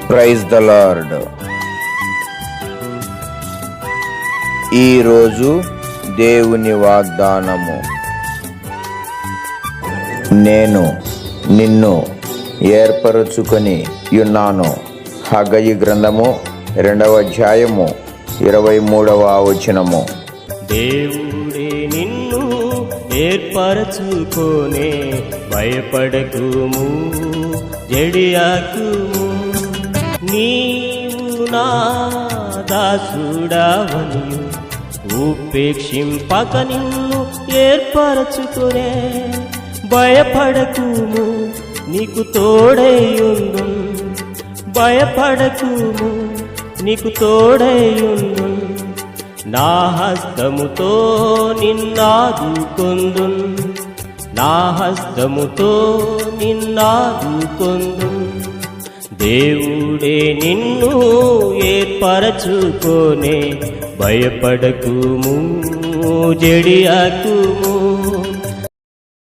Praise the lord. ఈరోజు దేవుని వాగ్దానము. నేను నిన్ను ఏర్పరచుకొని ఉన్నాను. హగ్గయి గ్రంథము 2వ అధ్యాయము 23వ వచనము. దేవుడే నిన్ను ఏర్పరచుకోనే, భయపడకుము, జడియాకుము. నీవు నా దాసుడవనియు ఉపేక్షింపక నిన్ను ఏర్పరచుకునే, భయపడకుము, నీకు తోడైయుండు. భయపడకుము, నీకు తోడైయుండు. నా హస్తముతో నిన్నాదుకొందు, నా హస్తముతో నిన్నాదుకొందు. దేవుడే నిన్ను ఏర్పరచుకోనే, భయపడకుము, జడియాకుము.